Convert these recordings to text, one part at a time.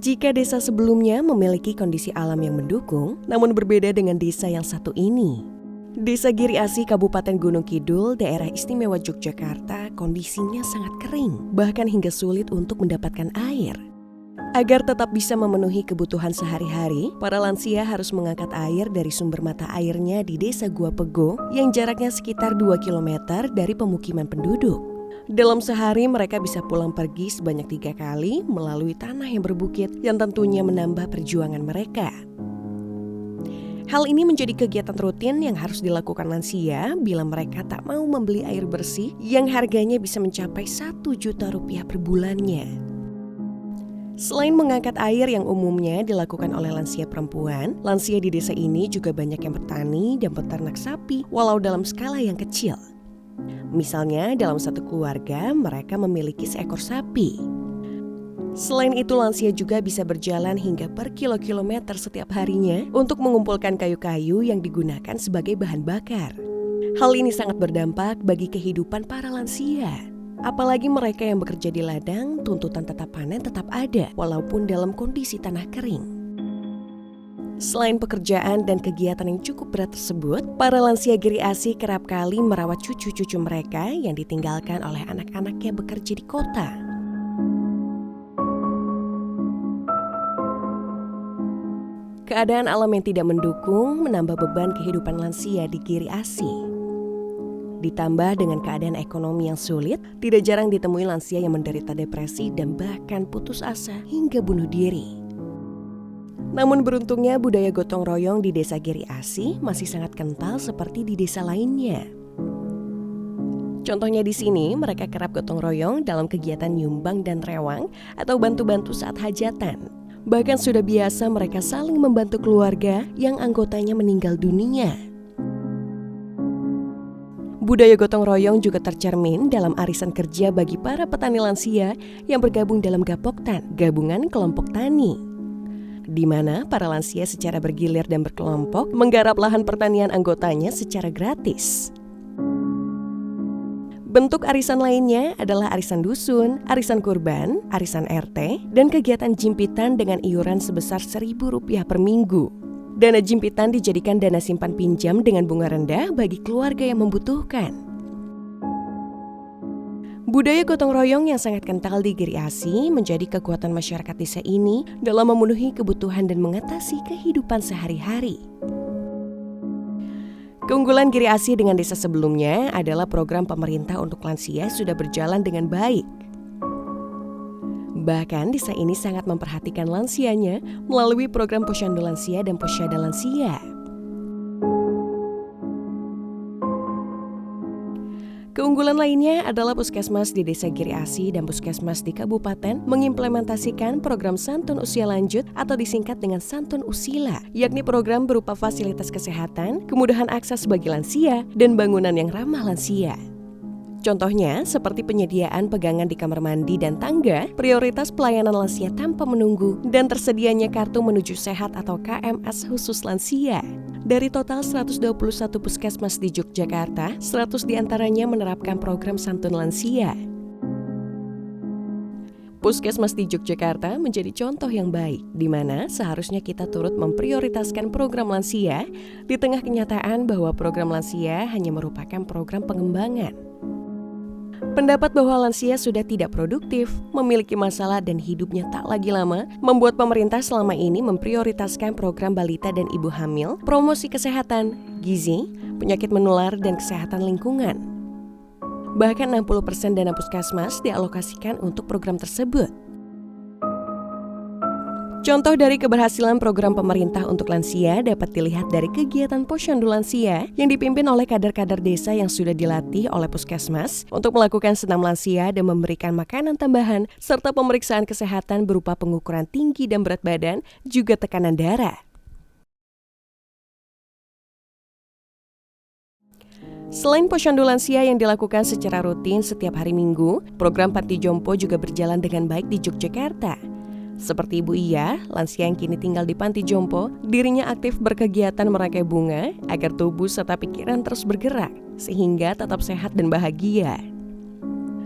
Jika desa sebelumnya memiliki kondisi alam yang mendukung, namun berbeda dengan desa yang satu ini. Desa Giri Asih, Kabupaten Gunung Kidul, Daerah Istimewa Yogyakarta, kondisinya sangat kering, bahkan hingga sulit untuk mendapatkan air. Agar tetap bisa memenuhi kebutuhan sehari-hari, para lansia harus mengangkat air dari sumber mata airnya di Desa Gua Pego yang jaraknya sekitar 2 km dari pemukiman penduduk. Dalam sehari mereka bisa pulang pergi sebanyak 3 kali melalui tanah yang berbukit yang tentunya menambah perjuangan mereka. Hal ini menjadi kegiatan rutin yang harus dilakukan lansia bila mereka tak mau membeli air bersih yang harganya bisa mencapai 1 juta rupiah per bulannya. Selain mengangkat air yang umumnya dilakukan oleh lansia perempuan, lansia di desa ini juga banyak yang bertani dan beternak sapi walau dalam skala yang kecil. Misalnya dalam satu keluarga mereka memiliki seekor sapi. Selain itu lansia juga bisa berjalan hingga per kilometer setiap harinya untuk mengumpulkan kayu-kayu yang digunakan sebagai bahan bakar. Hal ini sangat berdampak bagi kehidupan para lansia. Apalagi mereka yang bekerja di ladang, tuntutan tetap panen tetap ada walaupun dalam kondisi tanah kering. Selain pekerjaan dan kegiatan yang cukup berat tersebut, para lansia Giri Asih kerap kali merawat cucu-cucu mereka yang ditinggalkan oleh anak-anaknya bekerja di kota. Keadaan alam yang tidak mendukung menambah beban kehidupan lansia di Giri Asih. Ditambah dengan keadaan ekonomi yang sulit, tidak jarang ditemui lansia yang menderita depresi dan bahkan putus asa hingga bunuh diri. Namun beruntungnya budaya gotong royong di Desa Giri Asih masih sangat kental seperti di desa lainnya. Contohnya di sini mereka kerap gotong royong dalam kegiatan nyumbang dan rewang atau bantu-bantu saat hajatan. Bahkan sudah biasa mereka saling membantu keluarga yang anggotanya meninggal dunia. Budaya gotong royong juga tercermin dalam arisan kerja bagi para petani lansia yang bergabung dalam Gapoktan, Gabungan Kelompok Tani, di mana para lansia secara bergilir dan berkelompok menggarap lahan pertanian anggotanya secara gratis. Bentuk arisan lainnya adalah arisan dusun, arisan kurban, arisan RT, dan kegiatan jimpitan dengan iuran sebesar Rp1.000 per minggu. Dana jimpitan dijadikan dana simpan pinjam dengan bunga rendah bagi keluarga yang membutuhkan. Budaya gotong royong yang sangat kental di Giri Asih menjadi kekuatan masyarakat desa ini dalam memenuhi kebutuhan dan mengatasi kehidupan sehari-hari. Keunggulan Giri Asih dengan desa sebelumnya adalah program pemerintah untuk lansia sudah berjalan dengan baik. Bahkan desa ini sangat memperhatikan lansianya melalui program Posyandu Lansia dan Posyada Lansia. Keunggulan lainnya adalah puskesmas di Desa Giri Asih dan puskesmas di kabupaten mengimplementasikan program Santun Usia Lanjut atau disingkat dengan Santun Usila, yakni program berupa fasilitas kesehatan, kemudahan akses bagi lansia, dan bangunan yang ramah lansia. Contohnya seperti penyediaan pegangan di kamar mandi dan tangga, prioritas pelayanan lansia tanpa menunggu, dan tersedianya kartu menuju sehat atau KMS khusus lansia. Dari total 121 puskesmas di Yogyakarta, 100 diantaranya menerapkan program Santun Lansia. Puskesmas di Yogyakarta menjadi contoh yang baik, di mana seharusnya kita turut memprioritaskan program lansia, di tengah kenyataan bahwa program lansia hanya merupakan program pengembangan. Pendapat bahwa lansia sudah tidak produktif, memiliki masalah dan hidupnya tak lagi lama, membuat pemerintah selama ini memprioritaskan program balita dan ibu hamil, promosi kesehatan, gizi, penyakit menular, dan kesehatan lingkungan. Bahkan 60% dana puskesmas dialokasikan untuk program tersebut. Contoh dari keberhasilan program pemerintah untuk lansia dapat dilihat dari kegiatan Posyandu Lansia yang dipimpin oleh kader-kader desa yang sudah dilatih oleh puskesmas untuk melakukan senam lansia dan memberikan makanan tambahan serta pemeriksaan kesehatan berupa pengukuran tinggi dan berat badan juga tekanan darah. Selain Posyandu Lansia yang dilakukan secara rutin setiap hari Minggu, program Panti Jompo juga berjalan dengan baik di Yogyakarta. Seperti Ibu Iya, lansia yang kini tinggal di Panti Jompo, dirinya aktif berkegiatan merangkai bunga agar tubuh serta pikiran terus bergerak, sehingga tetap sehat dan bahagia.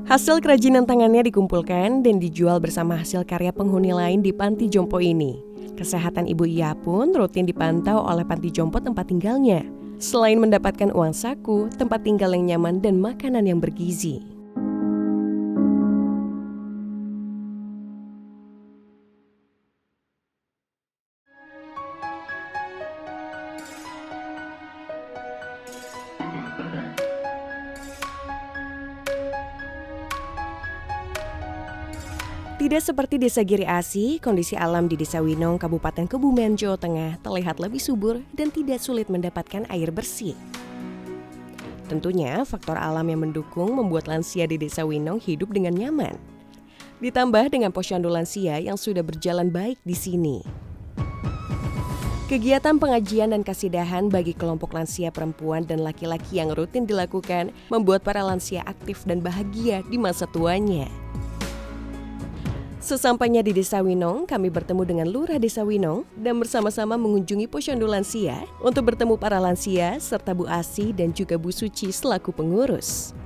Hasil kerajinan tangannya dikumpulkan dan dijual bersama hasil karya penghuni lain di panti jompo ini. Kesehatan ibu Ia pun rutin dipantau oleh panti jompo tempat tinggalnya. Selain mendapatkan uang saku, tempat tinggal yang nyaman dan makanan yang bergizi. Tidak seperti Desa Giri Asi, kondisi alam di Desa Winong, Kabupaten Kebumen, Jawa Tengah terlihat lebih subur dan tidak sulit mendapatkan air bersih. Tentunya, faktor alam yang mendukung membuat lansia di Desa Winong hidup dengan nyaman. Ditambah dengan posyandu lansia yang sudah berjalan baik di sini. Kegiatan pengajian dan kasidahan bagi kelompok lansia perempuan dan laki-laki yang rutin dilakukan membuat para lansia aktif dan bahagia di masa tuanya. Sesampainya di Desa Winong, kami bertemu dengan Lurah Desa Winong dan bersama-sama mengunjungi posyandu lansia untuk bertemu para lansia serta Bu Asi dan juga Bu Suci selaku pengurus.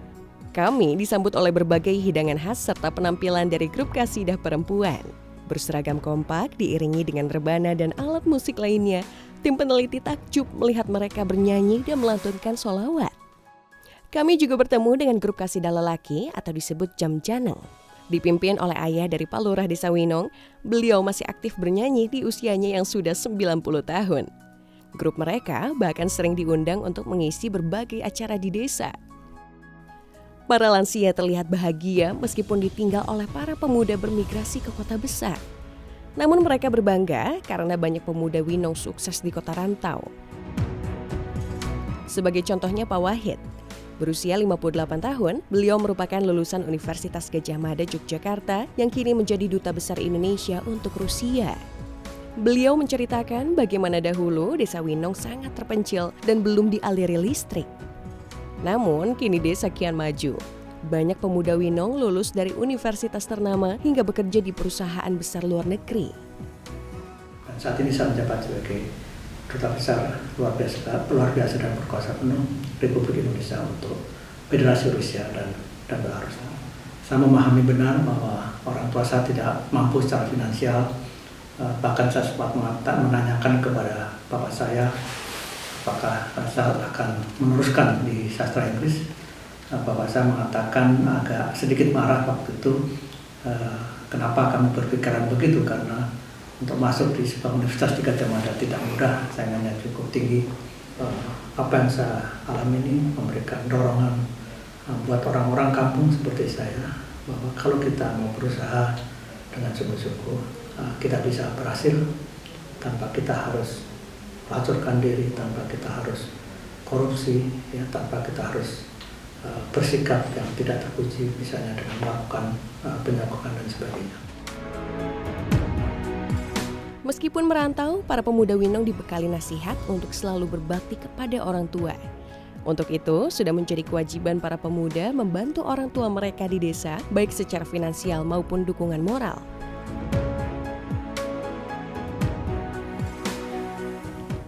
Kami disambut oleh berbagai hidangan khas serta penampilan dari grup kasidah perempuan. Berseragam kompak diiringi dengan rebana dan alat musik lainnya, tim peneliti takjub melihat mereka bernyanyi dan melantunkan sholawat. Kami juga bertemu dengan grup kasidah lelaki atau disebut Jamjaneng. Dipimpin oleh ayah dari Pak Lurah Desa Winong, beliau masih aktif bernyanyi di usianya yang sudah 90 tahun. Grup mereka bahkan sering diundang untuk mengisi berbagai acara di desa. Para lansia terlihat bahagia meskipun ditinggal oleh para pemuda bermigrasi ke kota besar. Namun mereka berbangga karena banyak pemuda Winong sukses di kota rantau. Sebagai contohnya Pak Wahid. Berusia 58 tahun, beliau merupakan lulusan Universitas Gadjah Mada Yogyakarta yang kini menjadi Duta Besar Indonesia untuk Rusia. Beliau menceritakan bagaimana dahulu Desa Winong sangat terpencil dan belum dialiri listrik. Namun kini desa kian maju. Banyak pemuda Winong lulus dari universitas ternama hingga bekerja di perusahaan besar luar negeri. Saat ini saya menjabat sebagai Duta Besar luar biasa dan berkuasa penuh Republik Indonesia untuk Federasi Rusia dan Belarus. Saya memahami benar bahwa orang tua saya tidak mampu secara finansial. Bahkan saya sempat menanyakan kepada bapak saya apakah saya akan meneruskan di sastra Inggris. Bapak saya mengatakan agak sedikit marah waktu itu, kenapa kamu berpikiran begitu, karena untuk masuk di sebuah universitas di Gadjah Mada tidak mudah, saingannya cukup tinggi. Apa yang saya alami ini memberikan dorongan buat orang-orang kampung seperti saya, bahwa kalau kita mau berusaha dengan sungguh-sungguh, kita bisa berhasil tanpa kita harus melacurkan diri, tanpa kita harus korupsi, ya, tanpa kita harus bersikap yang tidak terpuji, misalnya dengan melakukan penyakokan dan sebagainya. Meskipun merantau, para pemuda Winong dibekali nasihat untuk selalu berbakti kepada orang tua. Untuk itu, sudah menjadi kewajiban para pemuda membantu orang tua mereka di desa, baik secara finansial maupun dukungan moral.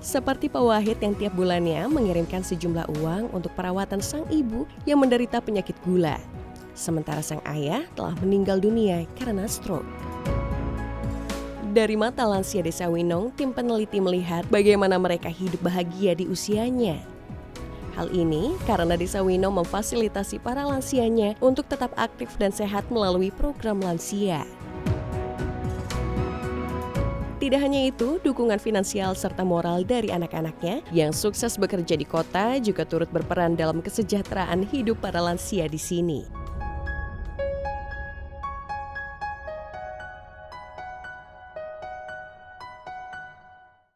Seperti Pak Wahid yang tiap bulannya mengirimkan sejumlah uang untuk perawatan sang ibu yang menderita penyakit gula. Sementara sang ayah telah meninggal dunia karena stroke. Dari mata lansia Desa Winong, tim peneliti melihat bagaimana mereka hidup bahagia di usianya. Hal ini karena Desa Winong memfasilitasi para lansianya untuk tetap aktif dan sehat melalui program lansia. Tidak hanya itu, dukungan finansial serta moral dari anak-anaknya yang sukses bekerja di kota juga turut berperan dalam kesejahteraan hidup para lansia di sini.